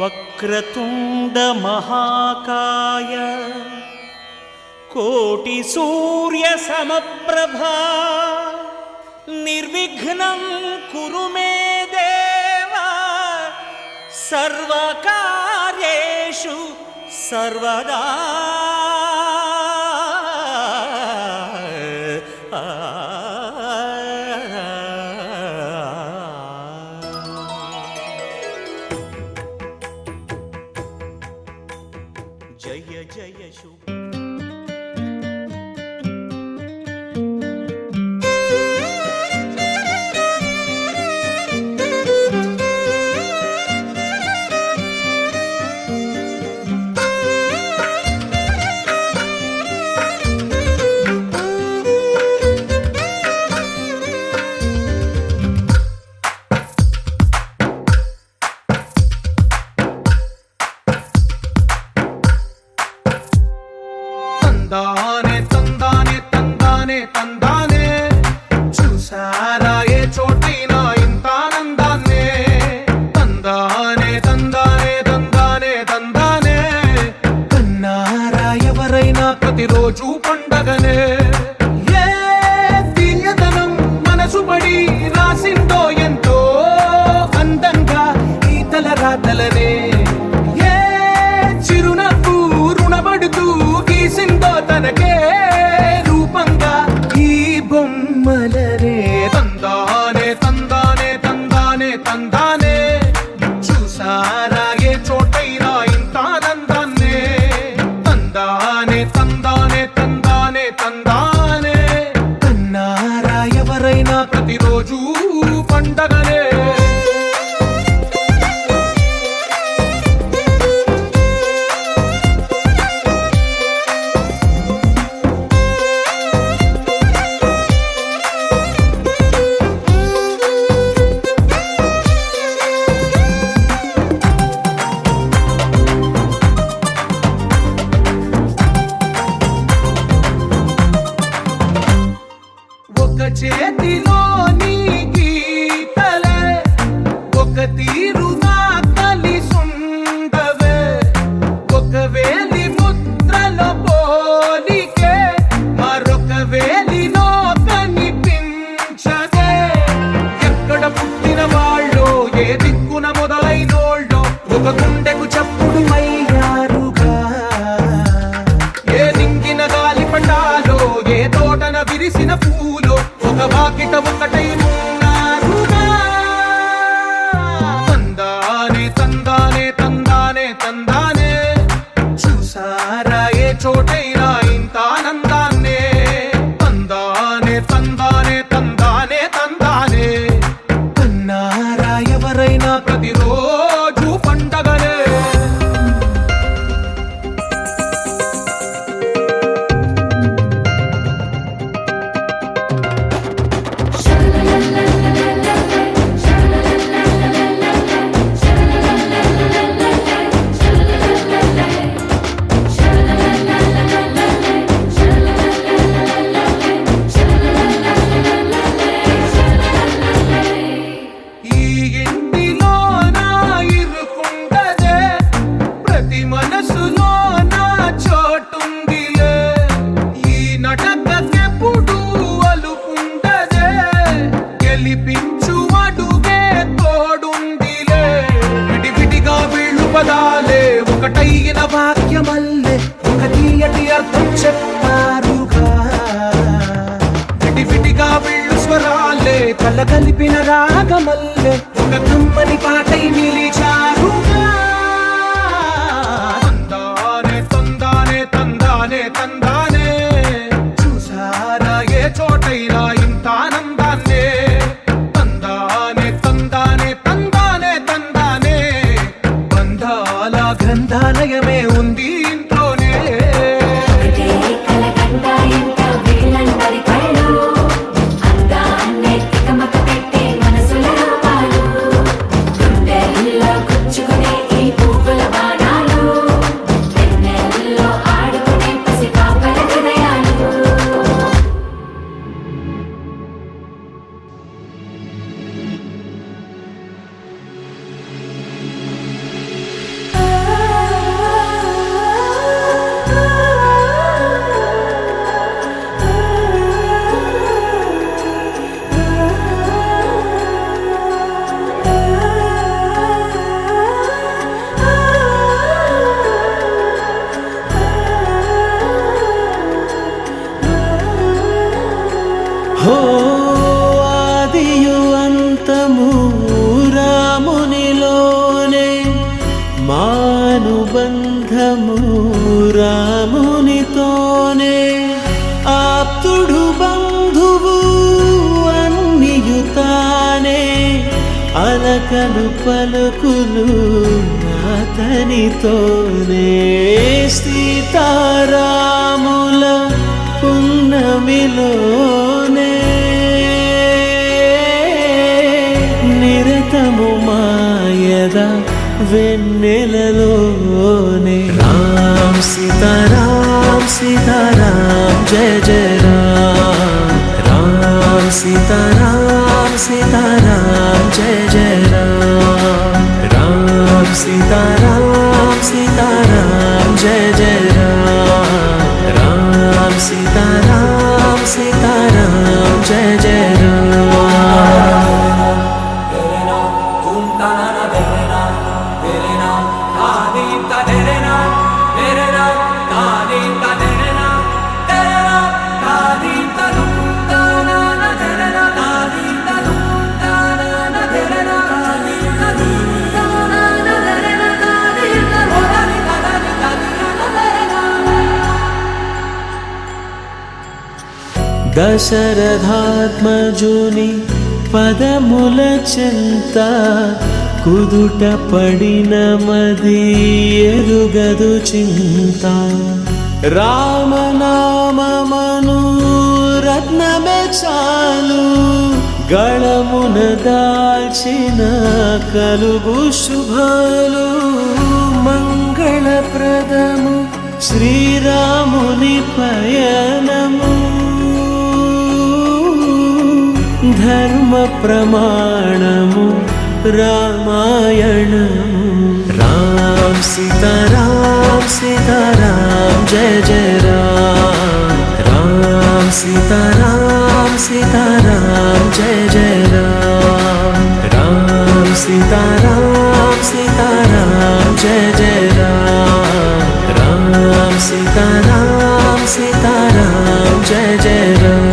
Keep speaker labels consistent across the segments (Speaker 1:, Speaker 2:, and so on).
Speaker 1: వక్రతుండ మహాకాయ కోటి సూర్య సమప్రభా నిర్విఘ్నం కురు మే దేవ సర్వకార్యేషు సర్వదా. జయ జయ శుభ
Speaker 2: తందానే తందానే తందానే తందానే చూసారా ఏ చోటైనా ఇంత ఆనందాన్నే. తందానే తందానే తందానే తందానే కన్నారా ఎవరైనా ప్రతిరోజు పండగనే. ఏ తీయదనం మనసు పడి రాసిందో ఎంతో అందంగా ఈ తలరాతలనే. ఏ చిరునవ్వు రుణపడుతూ గీసిందో తనకే రూపంగా ఈ బొమ్మలనే. తందానే తందానే తందానే తందానే చూసారా ఏ చోటైనా ఇంత ఆనందాన్నే. తందానే తందానే తందానే తందానే కన్నారా ఎవరైనా ప్రతిరోజు పండగనే. ఒక చేతిలో నీ గీతలే ఒక తీరుగా కలిసుండవే. ఒక వేలి ముద్రలో పోలికే మరొక వేలిలో కనిపించదే. ఎక్కడ పుట్టిన వాళ్ళో ఏ దిక్కున మొదలైనోళ్ళో ఒక గుండెకు చప్పుడు అయ్యారుగా. ఏ దింగిన గాలి పటాలో ఏ తోటన విరిసిన పూలో ఒక వాకిట ఒకటై ఉన్నారుగా. తందానే తందానే తందానే తందానే చూసారా ఏ చోటైనా ఇంత ఆనందాన్నే. తందానే తందానే తందానే తందానే కన్నారా ఎవరైనా ప్రతిరోజు పండగనే. ఈ ఇంటిలో నా ఇరుకుండదే ప్రతి మనసులో నా చోటుందిలే. ఈ నటకెప్పుడు అలుపుండదే గెలిపించు అడుగే తోడుందిలే. విడివిడిగా వీళ్ళు పదాలే ఒకటైన వాక్యమల్లే ఒక తీయటి అర్థం చెప్పారుగా. విడివిడిగా వీళ్ళు స్వరాలే కల కలిపిన రాగమల్లే ఒక కమ్మని పాటై నిలిచారుగా. తందానే తందానే తందానే తందానే చూసారా ఏ చోటైనా ఇంత ఆనందాన్నే. తందానే తందానే తందానే తందానే బంధాల గ్రంథాలయమే ఉంది ఇంట్లోనే.
Speaker 3: Love పగలు పలుకులు అతనితోనే సీతారాముల పున్నమిలోనే నిరతము మాయద వెన్నెలలోనే రామ్ సీతారాం సీతారాం జయ జయ రామ్ రామ్ సీతారాం సీతారాం జయ జయ రామ్ రామ్ సీతారాం సీతారాం జయ జయ రామ్ రామ్ సీతారాం సీతారాం జయ జయ రామ్ దశరథాత్మజుని పదముల చెంత కుదుట పడిన మది ఎరుగదు చింత రామనామమను రత్నమే చాలు గళమున దాల్చిన కలుగు శుభాలు మంగళప్రదము శ్రీరాముని పయనము ధర్మ ప్రమాణము రామాయణము రామ్ సీతారాం సీతారాం జయ జయ రామ్ రామ్ సీతారాం సీతారాం జయ జయ రామ్ రామ్ సీతారాం సీతారాం జయ జయ రామ్ రామ్ సీతారాం సీతారాం జయ జయ రామ్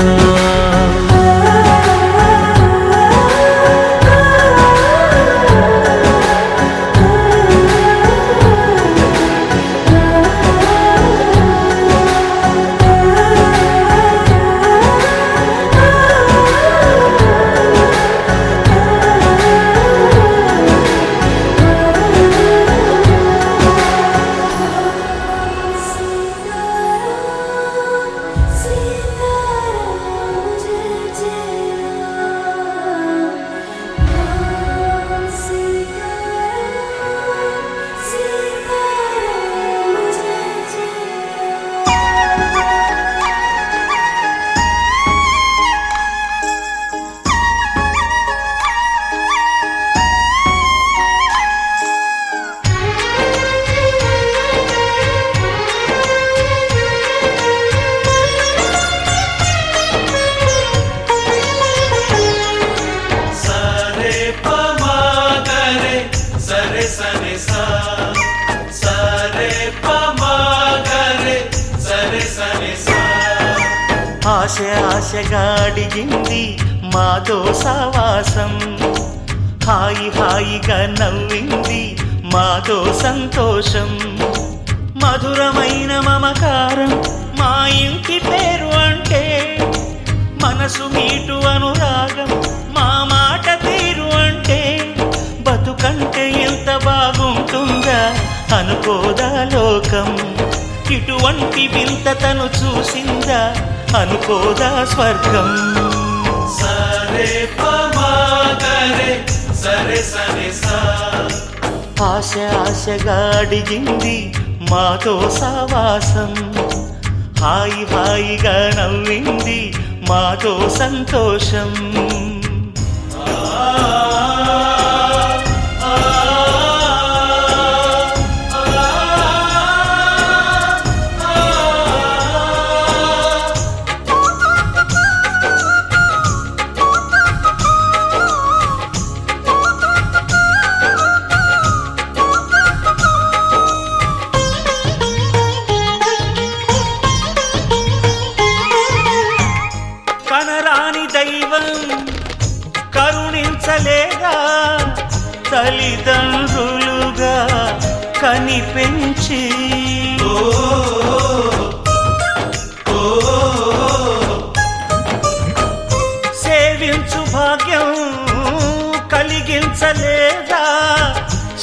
Speaker 1: ఆశ ఆశగా అడిగింది మాతో సావాసం హాయి హాయిగా నవ్వింది మాతో సంతోషం మధురమైన మమకారం మా ఇంటి పేరు అంటే మనసు మీటు అనురాగం మా మాట తీరు అంటే బతుకంటే ఎంత బాగుంటుందా అనుకోదా లోకం ఇటువంటి వింత తను చూసిందా అనుకోదా స్వర్గం సరే పమాగరే సరే సరే సా ఆశ ఆశగా అడిగింది మాతో సావాసం హాయి హాయిగా నవ్వింది మాతో సంతోషం కనరాని దైవం కరుణించలేగా తల్లిదండ్రులుగా కనిపెంచి సేవించు భాగ్యం కలిగించలేదా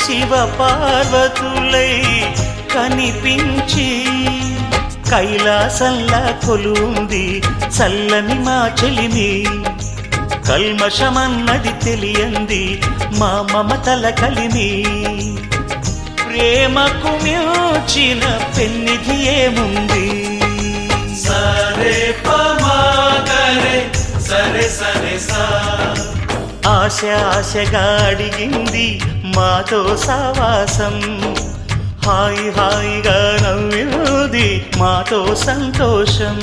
Speaker 1: శివ పార్వతులై కనిపించి కైలాసంలా కొలుంది చల్లని మా చెలిమి కల్మషమన్నది తెలియంది మా మమతల కలిమి ప్రేమకు మించిన పెన్నిధి ఏముంది
Speaker 3: సరే పమాగరే సరే సరే సా
Speaker 1: ఆశ ఆశగా అడిగింది మాతో సావాసం హాయి హాయిగా నవ్వింది మాతో సంతోషం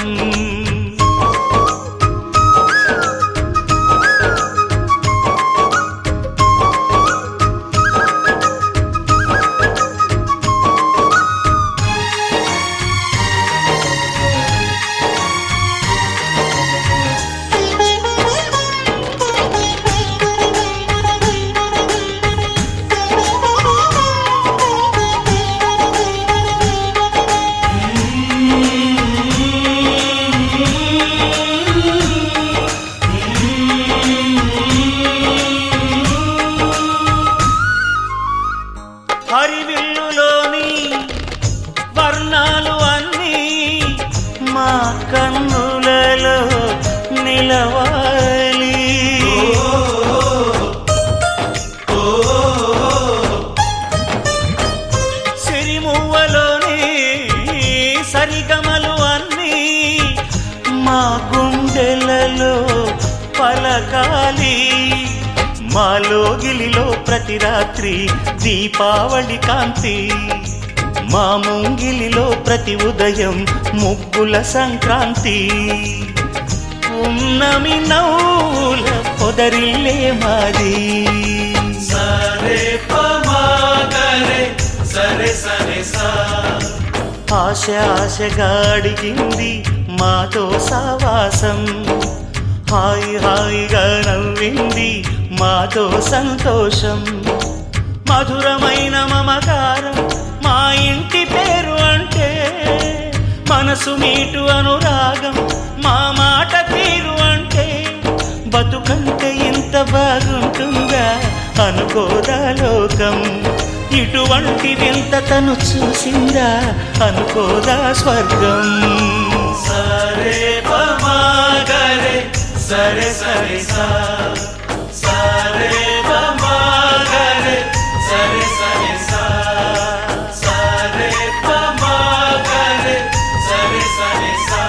Speaker 1: హరివిల్లులోని వర్ణాలు అన్నీ మా కన్నులలో నిలవాలి సిరిమువ్వలోని సరిగమలు అన్నీ మా గుండెలలో పలకాలి మాలోగిలిలో ప్రతి రాత్రి దీపావళి కాంతి మా ముంగిలిలో ప్రతి ఉదయం ముగ్గుల సంక్రాంతి ఉన్నమి నవ్వుల పొదరిల్లే మాది
Speaker 3: సరే పమాగరే సరే సరే సా
Speaker 1: ఆశ ఆశగా అడిగింది మాతో సావాసం హాయి హాయిగా నవ్వింది మాతో సంతోషం మధురమైన మమకారం మా ఇంటి పేరు అంటే మనసు మీటు అనురాగం మా మాట తీరు అంటే బతుకంటే ఇంత బాగుంటుందా అనుకోదా లోకం ఇటువంటి వింత తను చూసిందా అనుకోదా స్వర్గం
Speaker 3: సరే పమాగరే సరే సరే సా సరే పమాగరే సరే సరే సా సరే పమాగరే సరే సరే సా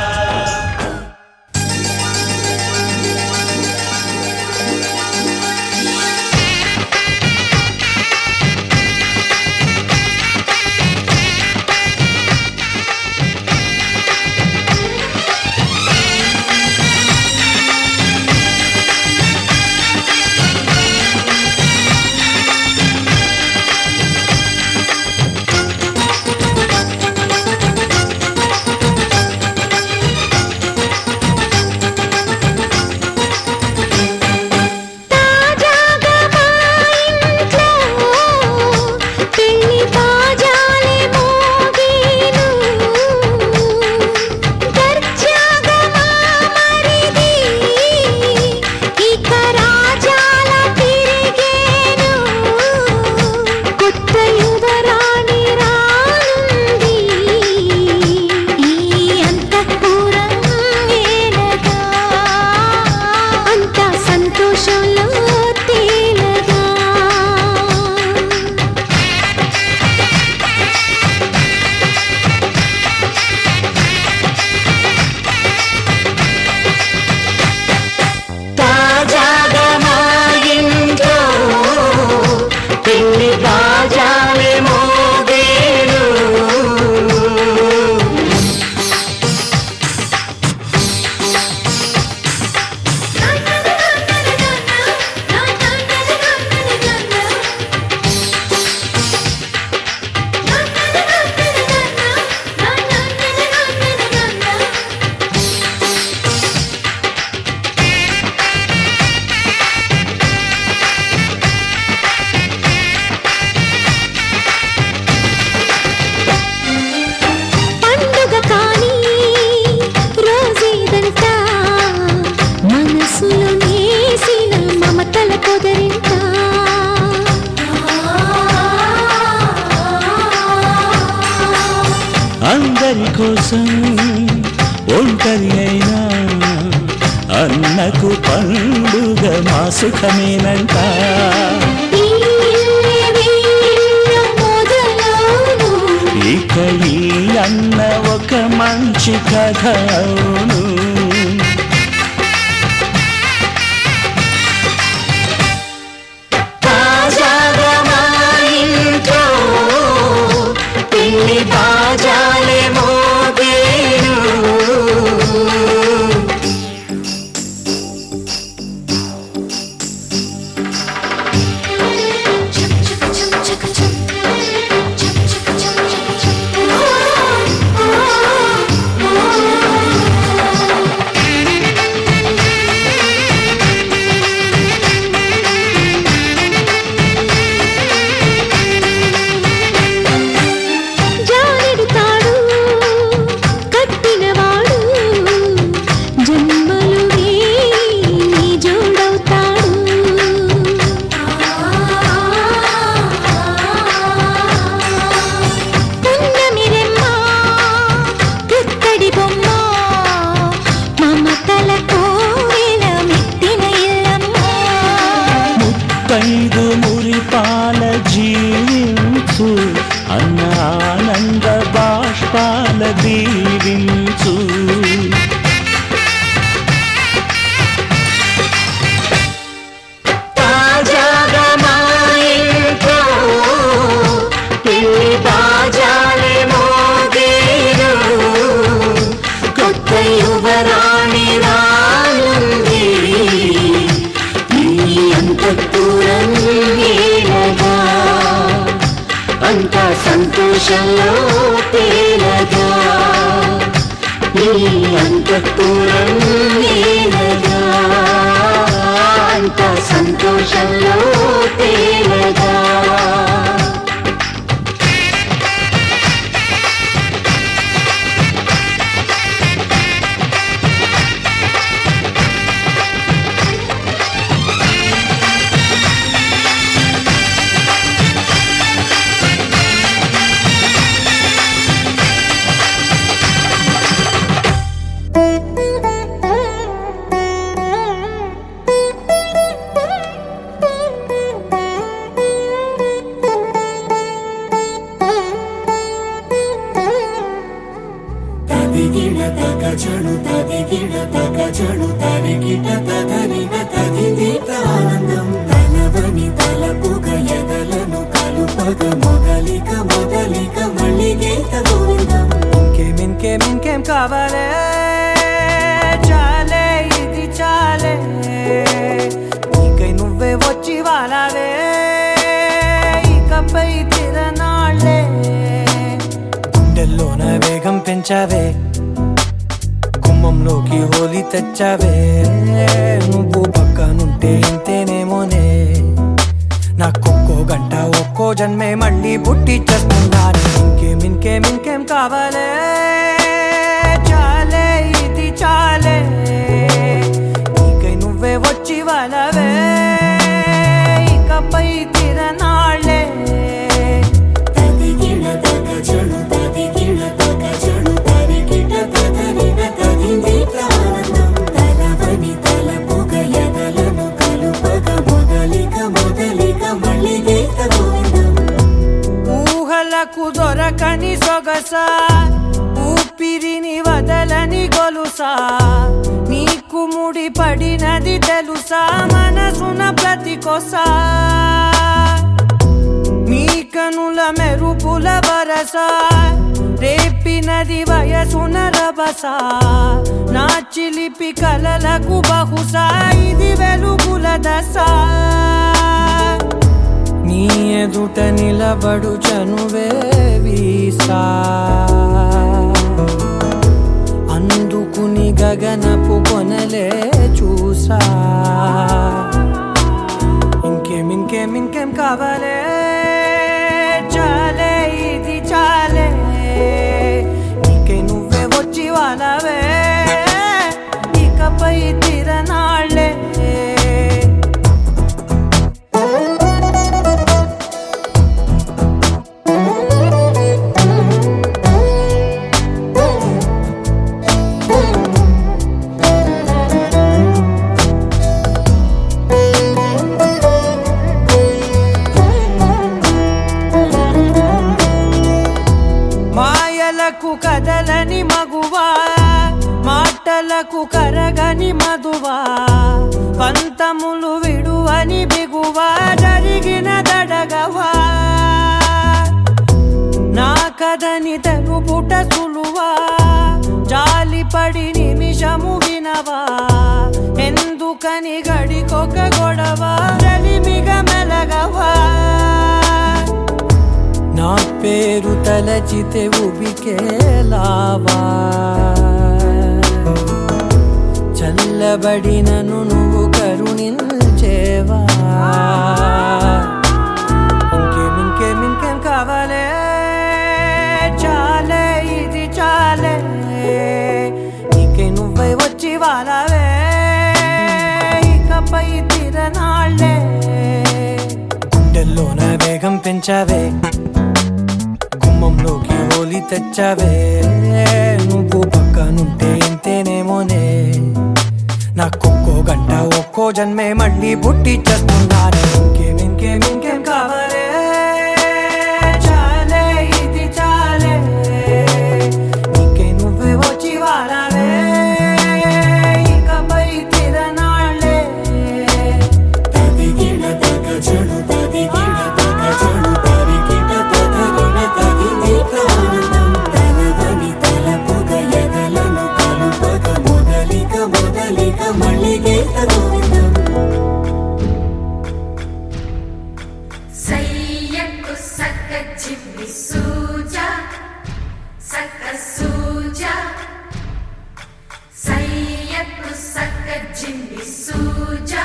Speaker 1: కోసం ఒంటరి అయినా అన్నకు పండుగ మా సుఖమేనంట. ఇక ఈ అన్న ఒక మంచి కథ అవును. మురిపాల జీవించు అన్న ఆనంద బాష్పాల దీవించు. కొత్త యువరాణి రానుంది అంత సంతోషంలో తేలగా నీ అంతఃపురం నేలగా అంత సంతోషంలో తేలగా.
Speaker 3: తదిగిడ తగజడు తదిగిడ తగజడు తరిగిట తదరిన తదిదీత ఆనందం తలవని తలపుగ ఎదలను కలుపగ మొదలిక మొదలిక మళ్ళీ గీత గోవిందం.
Speaker 4: ఇంకేం కావాలే చాలే ఇది చాలే నీకై నువ్వే వచ్చి వాలావే ఇకపై తిరనాళ్ళే. గుండెల్లోన వేగం పెంచావే గుమ్మంలోకి హోలీ తెచ్చావే నువ్వు పక్కనుంటే ఇంతేనేమోనే నాకొక్కో గంట ఒక్కో జన్మే మళ్ళీ పుట్టి చేస్తున్నాను. ఇంకేం కావాలే చాలే ఇది చాలే నీకై నువ్వే వచ్చి వాళ్ళవే ఇకపై తిరనాళ్ళే.
Speaker 3: తదిగిడ తగజడు తదిగిడ తగజడు తరిగిట తదరిన తదిదీత ఆనందం తలవని తలపుగ ఎదలను కలుపగ మొదలిక మొదలిక మళ్ళీ గీత గోవిందం.
Speaker 4: ఊహలకు దొరకని సొగసా ఊపిరిని వదలని గొలుసా నీకు ముడి పడినది తెలుసా మనసున ప్రతి కొసా నీ కనుల మెరుపుల వరస రేపినది వయసున రభస నా చిలిపి కలలకు బహుశా ఇది వెలుగుల దశ. నీ ఎదుట నిలబడు చనువే వీసా అందుకుని గగనపు కొనలే చూసా. ఇంకేం కావాలే చాలే ఇది చాలే నీకై నువ్వే వచ్చి వాళ్ళవే ఇకపై తిరనాళ్ళే. బాధలకు కరగని మధువా పంతములు విడువని బిగువా జరిగిన దడగవా నా కథని తెలుపుట సులువా జాలిపడి నిమిషము వినవా ఎందుకని గడికొక గొడవ రలిమిగ మెలగవా నా పేరు తలచితే ఉబికేలావా చల్లబడినను నువ్వు కరుణించేవా ఇంకేం కావాలే చాలే ఇది చాలే నీకే నువ్వై వచ్చి వాళ్ళవే ఇకపై తిరనాళ్ళే గుండెల్లోన వేగం పెంచావే గుమ్మంలోకి హోలీ తెచ్చావే నువ్వు పక్కనుంటే ఇంతేనేమోనే నాకొక్కో గంట ఒక్కో జన్మే మళ్ళీ పుట్టి చేస్తున్నానే ఇంకేం కావాలే చాలే ఇది చాలే నీకే నువ్వే వచ్చి వాళ్ళవే ఇకపై తిరనాళ్ళే
Speaker 3: తదిగిన తగ చెడు తదిగిన తగ చెడు తరికిట తదరిన తదింది ఆనందం తలవని తలపుగ ఎదలను కలుపగ మొదలిక మళ్ళీ గోవిందం
Speaker 5: సయ్యకు సక్క జిమ్మి సూజా సక్క సూజా సయ్యకు సక్క జిమ్మి సూజా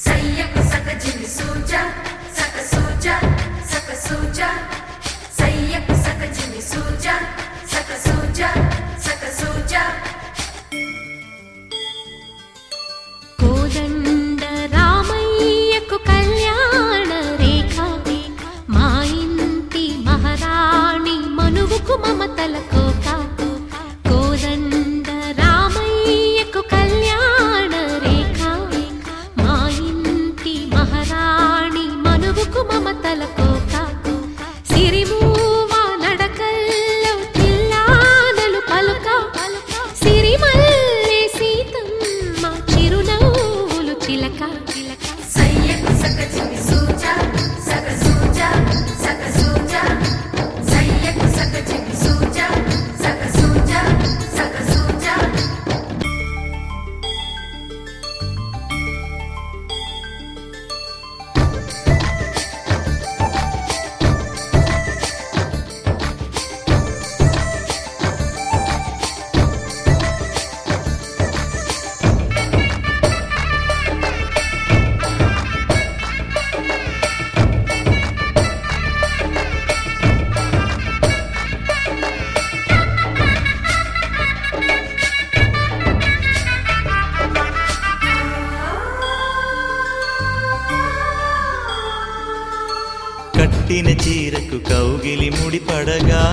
Speaker 5: సయ్యకు సక్క జిమ్మి సూజా సక్క సూజా సక్క సూజా సయ్యకు సక్క జిమ్మి సూజా సక్క సూజా సక్క సూజా
Speaker 6: కోదండ రామయ్యకు కళ్యాణ రేఖ మా ఇంటి మహారాణి మనువుకు మమతల కోక కోదండ రామయ్యకు కళ్యాణ రేఖ మా ఇంటి మహారాణి మనువుకు మమతల కోక సిరిమూవా నడకల్లో తిల్లానలు పలుక సిరిమల్లె సీతమ్మ చిరునవ్వులు చిలక
Speaker 5: సయ్యకు సక్క జిమ్మి సూజా సక్క సూజా సక్క సూజా సయ్యకు సక్క జిమ్మి సూజా సక్క సూజా సక్క సూజా
Speaker 7: కట్టిన చీరకు కౌగిలి ముడిపడగా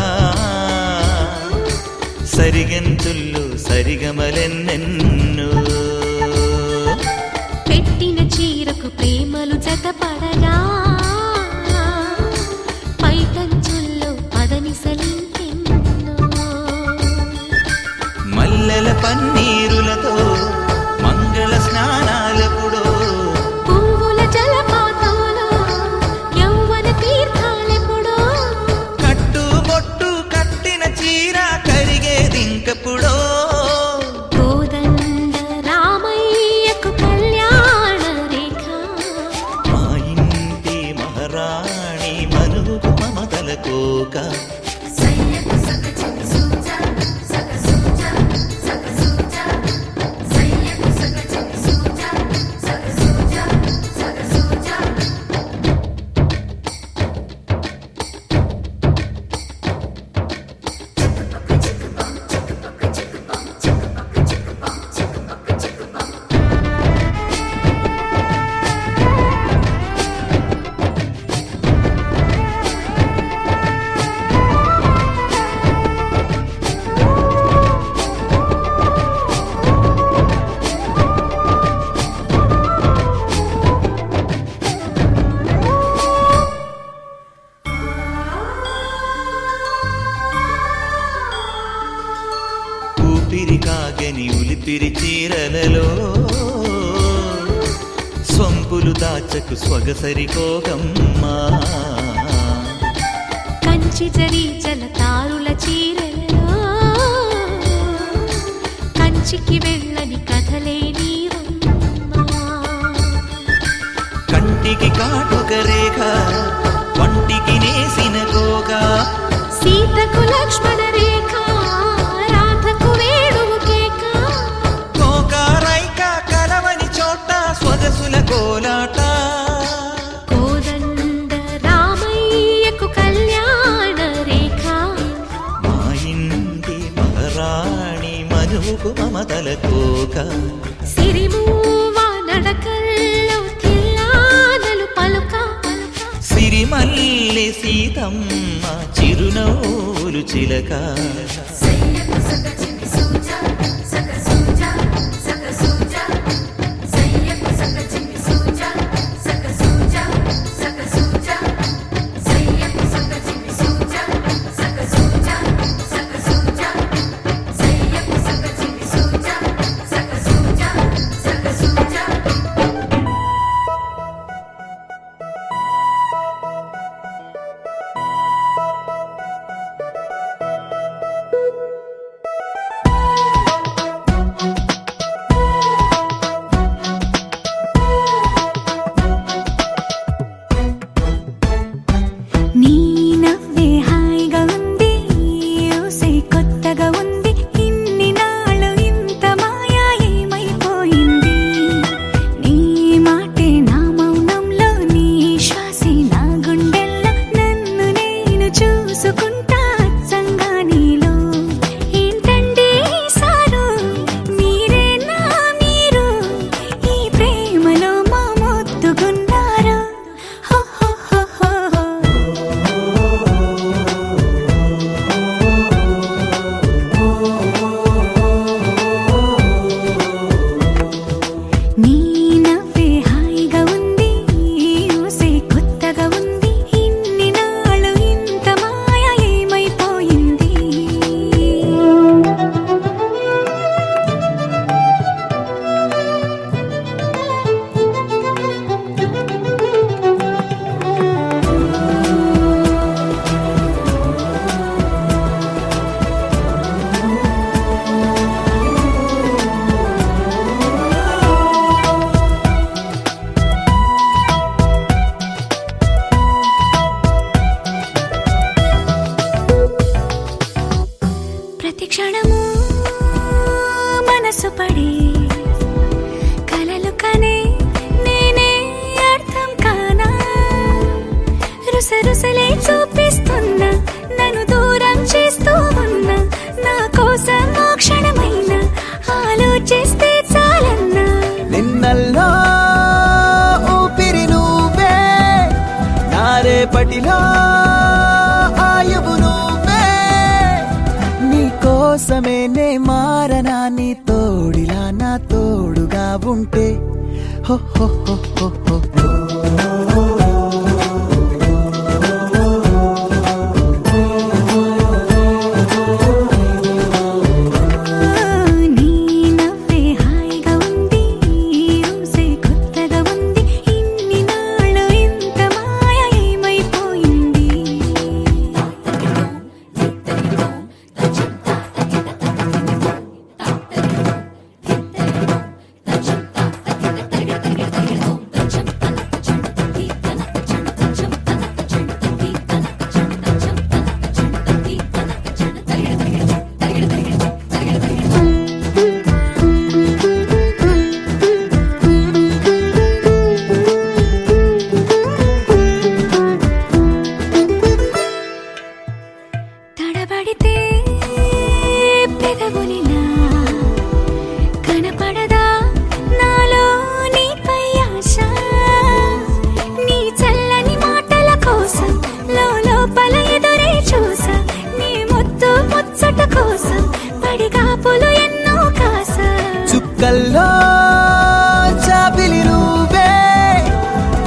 Speaker 7: సరిగెంతుల్లో సరిగమలెన్నెన్నో
Speaker 6: పెట్టిన చీరకు ప్రేమలు జతపడగా పైటంచుల్లో పదనిసలింకెన్నో
Speaker 7: మల్లెల పన్నీరులతో మంగళ స్నానాలెప్పుడో
Speaker 6: పువ్వుల జలపాతంలో యౌవన తీర్థాలెప్పుడో
Speaker 7: కట్టుబొట్టు కట్టిన చీర కరిగేదింకప్పుడో
Speaker 6: కోదండ రామయ్యకు కళ్యాణ రేఖ
Speaker 7: మా ఇంటి మహారాణి మనువుకు మమతల కోక
Speaker 5: సయ్యకు సక్క జిమ్మి సూజా సక్క సూజా సక్క సూజా
Speaker 7: ఊపిరి కాగని ఉలిపిరి చీరలలో సొంపులు దాచకు స్వగసరి కోగమ్మా
Speaker 6: కంచి జరి జలతారుల చీరలలో కంచికి వెళ్ళని కథలే నీవమ్మా
Speaker 7: కంటికి కాటుక రేఖ వంటికి నేసిన కోగా
Speaker 6: సీతకు లక్ష్మణ రేఖ రాధకు వేణువు కేక
Speaker 7: కోకారైక కలవని చోట స్వదసుల కోలాట
Speaker 6: కోదండ రామయ్యకు కళ్యాణ రేఖ
Speaker 7: మా ఇంటి మహారాణి మనువుకు మమతల కోక
Speaker 6: సిరిమూవ నడకల్లో తిల్లానలు పలుక
Speaker 7: సిరిమల్లె సీతమ్మ చిరునవ్వులు చిలక
Speaker 5: సయ్యకు సక చిన్ని సూజా సక సూజా సక సూజా సయ్యకు సక చిన్ని సూజా సక సూజా సక సూజా సయ్యకు సక చిన్ని సూజా సక సూజా సక సూజా సయ్యకు సక చిన్ని సూజా సక సూజా సక సూజా
Speaker 6: నీ నవ్వే హాయిగా ఉంది ఊసే కొత్తగా ఉంది ఇన్ని నాళ్ళు ఇంత మాయా ఏమైపోయింది నీ మాటే నా మౌనంలో నీ శ్వాసే నా గుండెల్లో నన్ను నేను చూసుకుంటా అచ్చంగా నీలో ఏంటండి సారు మీరే నా మీరు ఈ ప్రేమలో మా మొత్తుకున్నారు హో హో హో హో హో. నీ నవ్వే హాయిగా ఉంది ఊసే కొత్తగా ఉంది ఇన్ని నాళ్ళు ఇంత మాయ ఏమైపోయింది ప్రతి క్షణము మనసు పడి కలలు కనే నేనే అర్థం కానా రుసరుసలే చూపిస్తున్నా నన్ను దూరం చేస్తూ ఉన్నా నా కోసం ఆ క్షణమైన ఆలోచిస్తే చాలన్నా
Speaker 4: నిన్నల్లో ఊపిరి నువ్వే నా రేపటిలో ఆయువు నువ్వే నీ కోసమే నే మారనా నీ తోడిలా నా తోడుగా ఉంటే హో హో హో హో హో హో.
Speaker 6: నీ నవ్వే హాయిగా ఉంది ఊసే కొత్తగా ఉంది ఇన్ని నాళ్ళు ఇంత మాయ ఏమైపోయింది తడబడితే పెదవులిలా కనపడదా నాలో నీపై ఆశ నీ చల్లని మాటల కోసం లోపల ఎదురే చూసా నీ ముద్దు ముచ్చట కోసం పడిగాపులు ఎన్నో కాసా
Speaker 4: చుక్కల్లో చాపిలి నువ్వే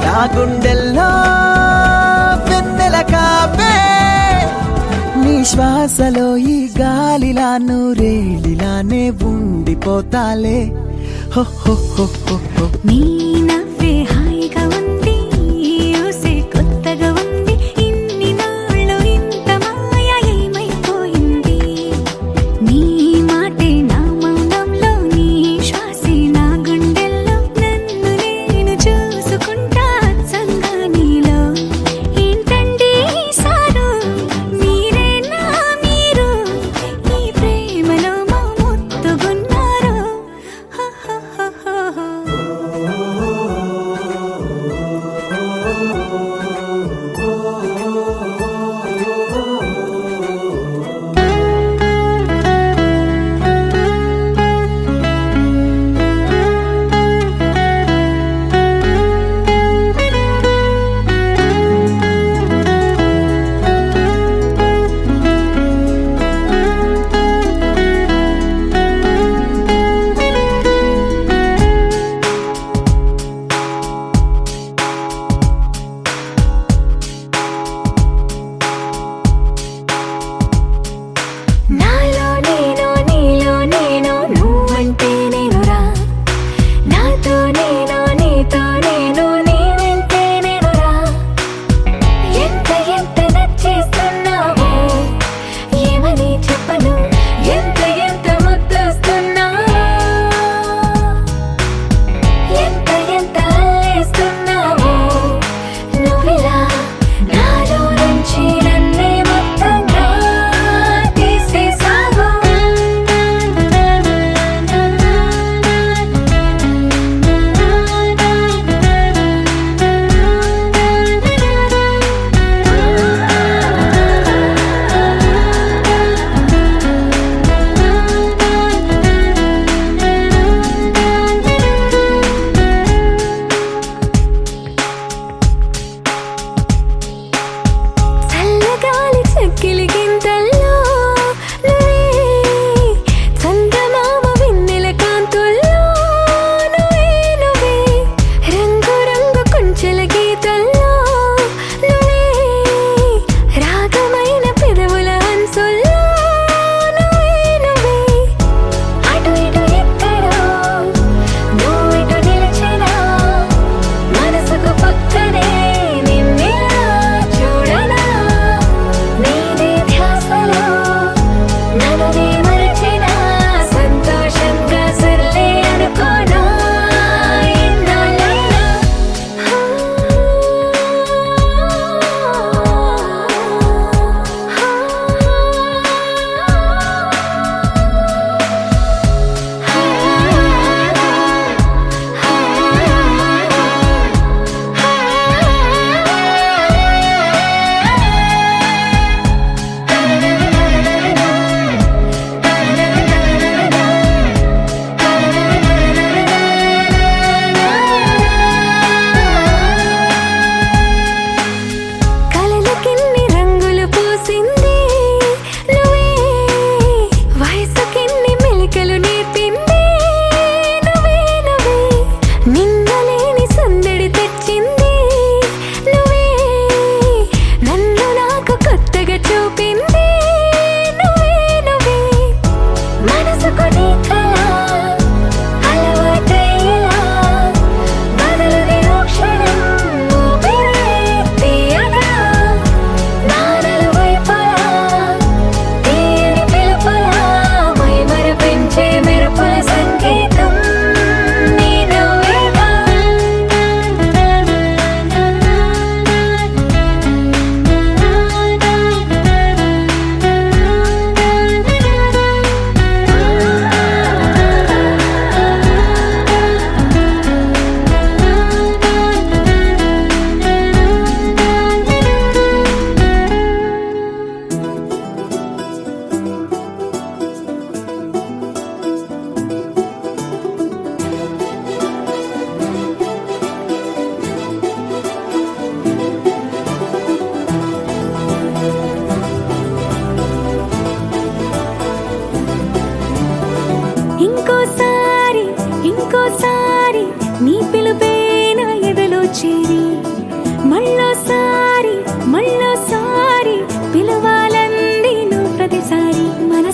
Speaker 4: నా గుండెల్లో వెన్నెల కాపే నీ శ్వాసలో ఈ గాలిలా నూరేలిలానే ఉండిపోతాలే హో హో హో హో హో.
Speaker 6: నీ నవ్వే హాయిగా ఉంది ఊసే కొత్తగా ఉంది ఇన్ని నాళ్ళు ఇంత మాయ ఏమైపోయింది నీ మాటే నా మౌనంలో నీ శ్వాసే నా గుండెల్లో నన్ను నేను చూసుకుంటా అచ్చంగా నీలో ఏంటండి సారు మీరేనా మీరు ఈ ప్రేమలో మా ముత్తుగున్నారు హ హ హ హ హ. నాలో నేను నీలో నేను నువ్వంటే నేనురా నాతో నేను నీతో నేను నీ వెంటే నేనురా ఎంత ఎంత నచ్చేస్తున్నావో ఏమని చెప్పను ఎంత ఎంత ముద్దొస్తున్నావో ఎంత ఎంత అల్లేస్తున్నావో నువ్విలా నాలో నుంచి నన్నే మొత్తంగా తీసేసావు చల్లగాలి చెక్కిలి గింతల్లో నువ్వే చందమామ వెన్నెల కాంతుల్లో నువ్వే నువ్వే రంగు రంగు కొంచెల గీతల్లో నువ్వే రాగమైన పెదవుల అంచుల్లో నువ్వే నువ్వే అటు ఇటు ఎక్కడో నువ్వు ఇటు నిలిచినా మనసుకు పక్కనే నిన్నిలా చూడనా నీదే ధ్యాసలో నన్ను నీ మరచిన సంతోషంగా సర్లే అనుకోనా ఎన్నాళ్ళైనా కలలకిన్ని రంగులు పూసింది నువ్వే వయసుకిన్ని మెలికలు నేర్పింది నువ్వే నువ్వే నిన్నలేని సందడి తెచ్చింది నువ్వే నన్ను నాకు కొత్తగా చూపింది నువ్వే నువ్వే మనసుకు నీ కళ అలవాటయ్యేలా బదులుది ఓ క్షణం ఊపిరే తీయగా నానలు వైపులా తీయని పిలుపులా మైమరపించే మెరుపుల సంగీతం నీ నవ్వేగా ఇంకోసారి ఇంకోసారి నీ పిలుపే నా ఎదలో చేరి మళ్ళోసారి మళ్ళోసారి పిలవాలంది నువ్వు ప్రతిసారి మనసు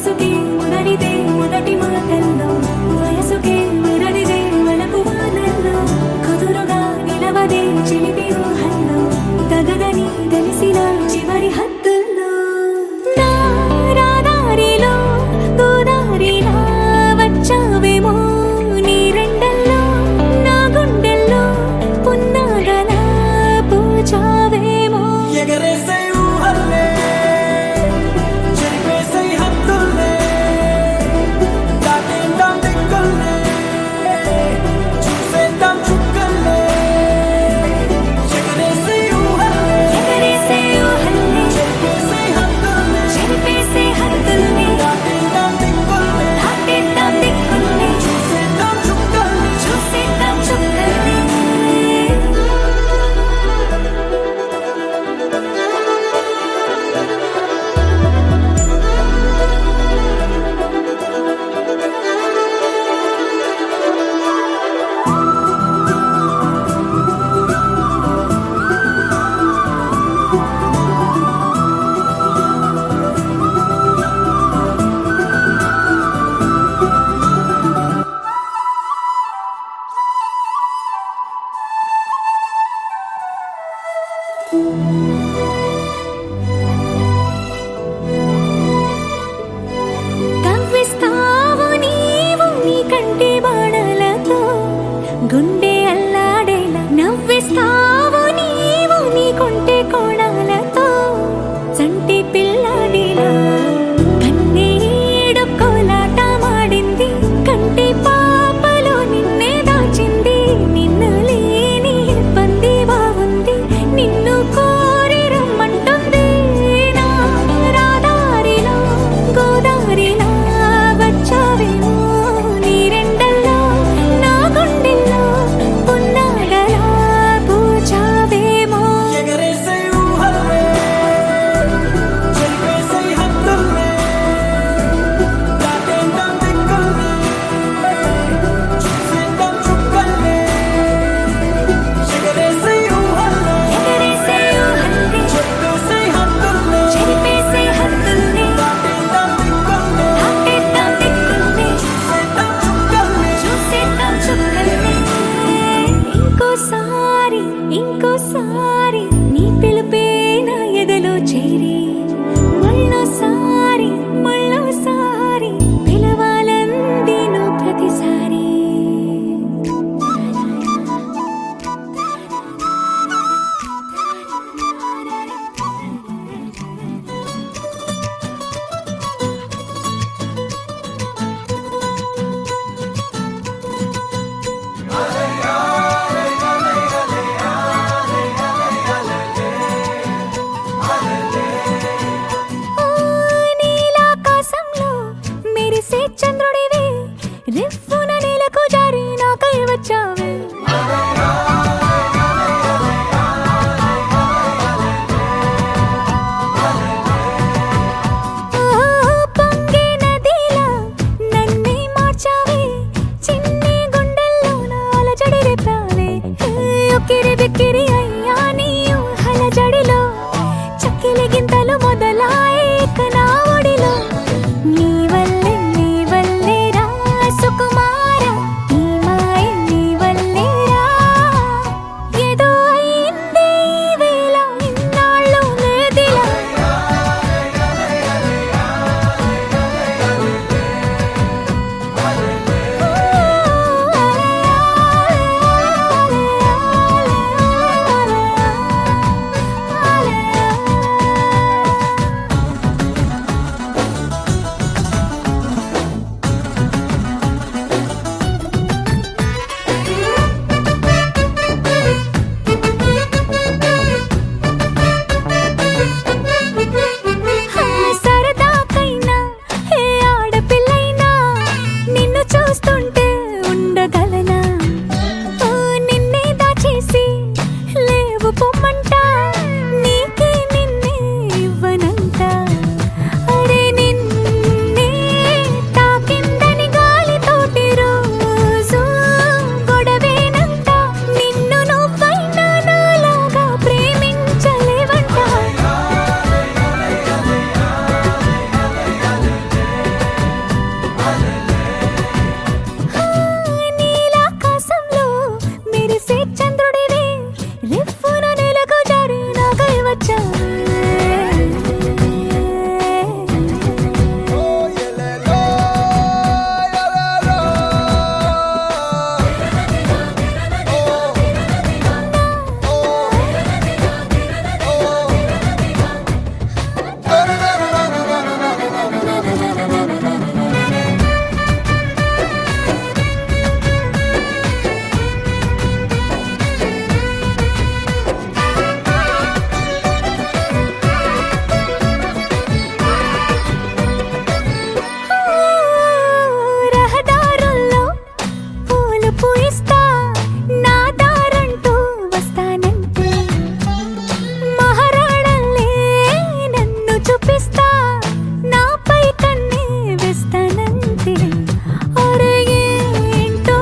Speaker 6: చూస్తుంటే ఉండగలనా ఓ నిన్నే దాచేసి లేవు పొమ్మంట నీకే నిన్నే ఇవ్వనంట అరే నిన్నే తాకిందని గాలితోటి రోజు గొడవేనంట నిన్ను నువ్వైనా నాలాగా ప్రేమించలేవంట నీలాకాశంలో మెరిసే చంద్రుడివి రివ్వున నెలకు జారి నాకై వచ్చావే రహదారుల్లో పూలు పూయిస్తా నా దారంటూ వస్తానంటే మహారాణల్లే నన్ను చూపిస్తా నాపై కన్నే వేస్తానంటే అరే ఏంటో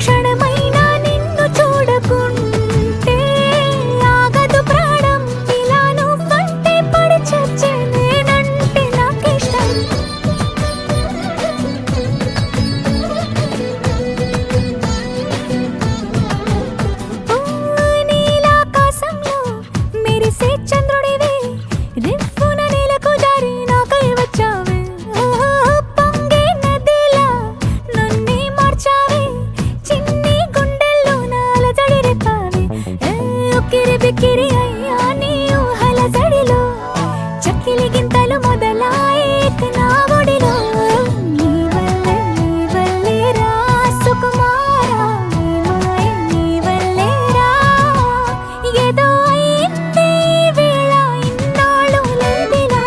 Speaker 6: క్షణమైనా నిన్ను చూడకుంటే ఆగదు ప్రాణం ఇలా నువ్వంటే పడి చచ్చే నేనంటే నాకిష్టం ఓ నీలాకాశంలో మెరిసే చంద్రుడివి రివ్వున నేలకు జారి నాకై వచ్చావే ఓహో పొంగే నదిలా నన్నే మార్చావే చిన్ని గుండెల్లో నాలజడి రేపావే ఉక్కిరి బిక్కిరి అయ్యా నీ ఊహల జడిలో చక్కిలి గింతలు మొదలాయేక నా ఒడిలో నీ వల్లే రా సుకుమారా నీ వల్లే రా ఏదో అయింది ఈ వేళ ఇన్నాళ్ళు లేదిలా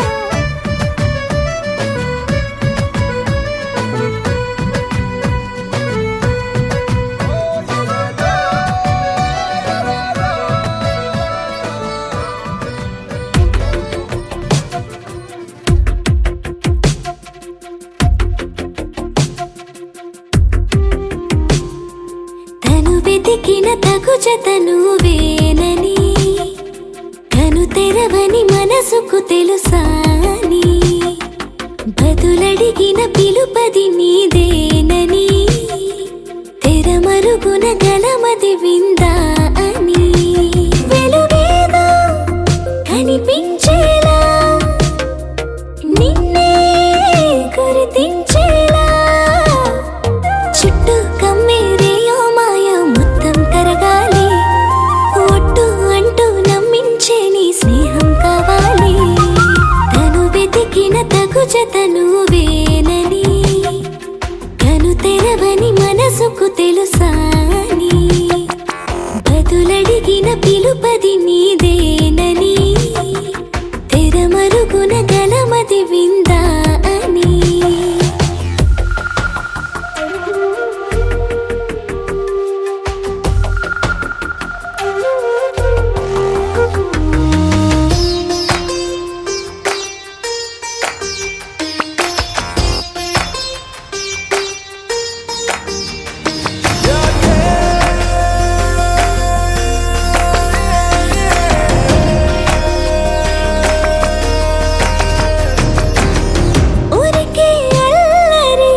Speaker 6: తను వెతికిన తగు జతను వేనని కను తెరవని మనసుకు తెలుసాని బదులడిగిన పిలుపది నీదేనని తెరమరుగున గలమది విందా అని వెలుగేదో కనిపించేలా నిన్నే గుర్తించేలా చుట్టూ కమ్మేరేయో మాయ మొత్తం కరగాలి ఒట్టు అంటూ నమ్మించే నీ స్నేహం కావాలి తను వెతికిన తగు జతను వేనని కను తెరవని మనసుకు తెలుసాని బదులడిగిన పిలుపది నీదేనని తెరమరుగున గలమది విందా అని ఊరికే అల్లరి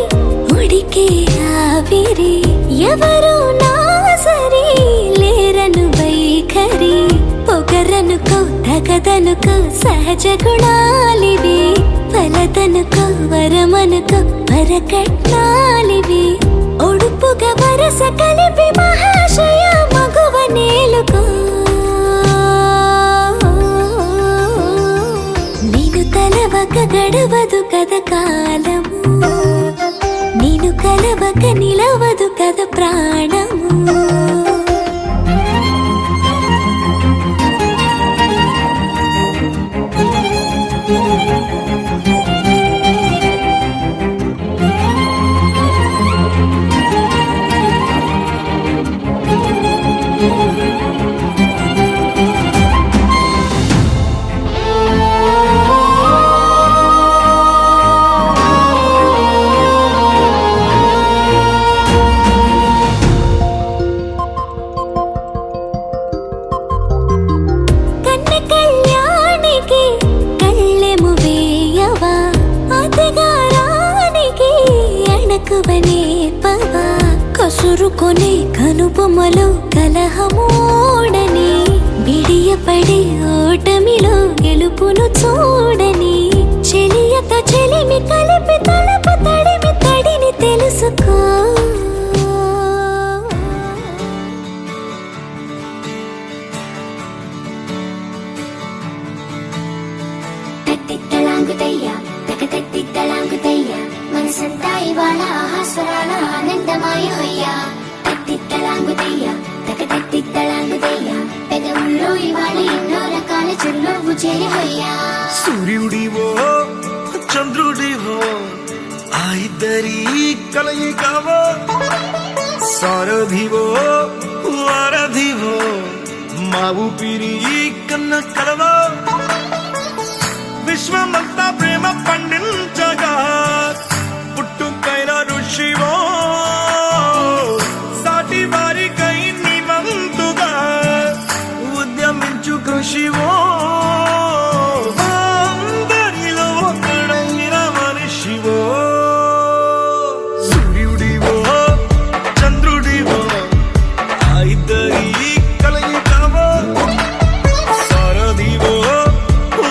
Speaker 6: ఉడికే ఆవిరి ఎవరు నా సరి లేరను వైఖరి పొగరనుకో తగదనుకో సహజ గుణాలివి ఫలదనుకో వరమనుకో వరకట్నాలివి ఒడుపుగా వరస కలిపి మహాశయ మగువ నేలుకో నేను తలవక గడవదు కద కాలము నేను కలవక నిలవదు కద ప్రాణము చెప్పవా కసురుకొనే కనుబొమ్మలో కలహమోడని బిడియపడే ఓటమిలో గెలుపును చూడని చెలియత చెలిమి కలిపి తలపు తడిమి తడిని తెలుసుకో
Speaker 8: తట్టిత్తలాంగుతయ్యా తకతట్టిత్తలాంగుతయ్యా మనసంతా ఇవాళ ఆహాస్వరాల ఆనందమాయ హొయ్యా తట్టిత్తలాంగుతయ్యా తకతట్టిత్తలాంగుతయ్యా పెదవుల్లో ఇవాళ ఎన్నో రకాల చిరునవ్వు చేరి హొయ్యా
Speaker 2: సూర్యుడివో చంద్రుడివో ఆ ఇద్దరి కలయికవో సారథివో వారధివో మా ఊపిరి కన్న కలవో విశ్వమంతా ప్రేమ పండించగా పుట్టుకైన ఋషివో సాటి వారికై నివంతుగా ఉద్యమించు కృషివో అందరిలో ఒకడైన మనిషివో సూర్యుడివో చంద్రుడివో ఆ ఇద్దరి కలయికవో సారథివో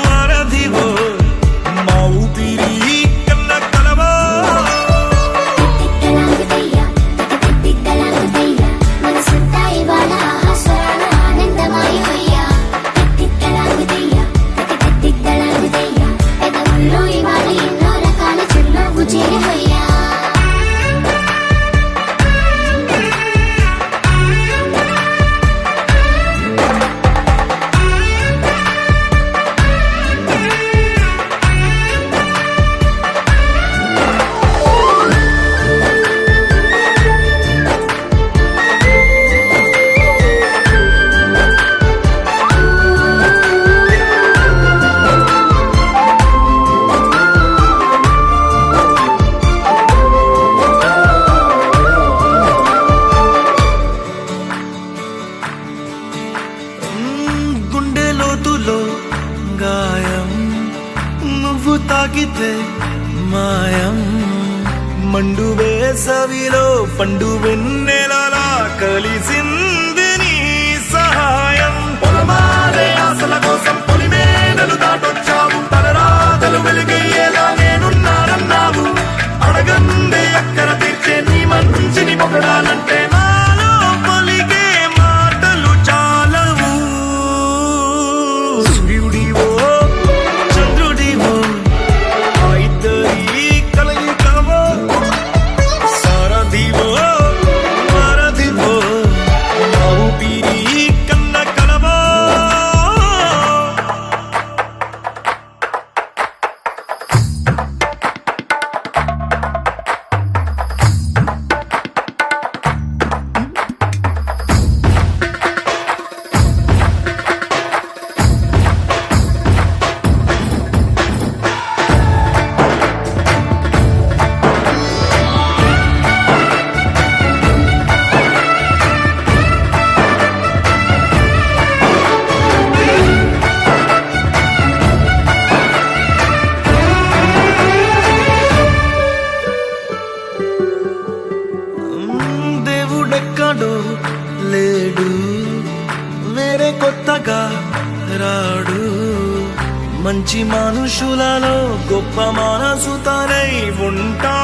Speaker 2: వారధివో మా ఊపిరి కన్న కలవో
Speaker 8: తట్టిత్తలాంగుతయ్యా తకతట్టిత్తలాంగుతయ్యా మనసంతా ఇవాళ ఆహాస్వరాల ఆనందమాయ హొయ్యా తట్టిత్తలాంగుతయ్యా తకతట్టిత్తలాంగుతయ్యా పెదవుల్లో ఇవాళ ఎన్నో రకాల చిరునవ్వు చేరి హొయ్యా
Speaker 2: గుండె లోతులో గాయం నువ్వు తాకితే మాయం మండు వేసవిలో పండు వెన్నెలలా కలిసింది నీ సహాయం పొలమారే ఆశల కోసం పొలిమేనలు దాటొచ్చావు తలరాతలు వెలుగయ్యేలా నేనున్నానన్నావు అడగందే అక్కర తీర్చే నీ మంచిని పొగడాలంటే నాలో పలికే మాటలు చాలవు సూర్యుడివో చంద్రుడివో ఆ ఇద్దరి కలయికవో సారథివో వారధివో మా ఊపిరి కన్న కలవో దేవుడెక్కడో లేడు వేరే కొత్తగా రాడు మంచి మనుషులలో గొప్ప మనసు తనై ఉంటా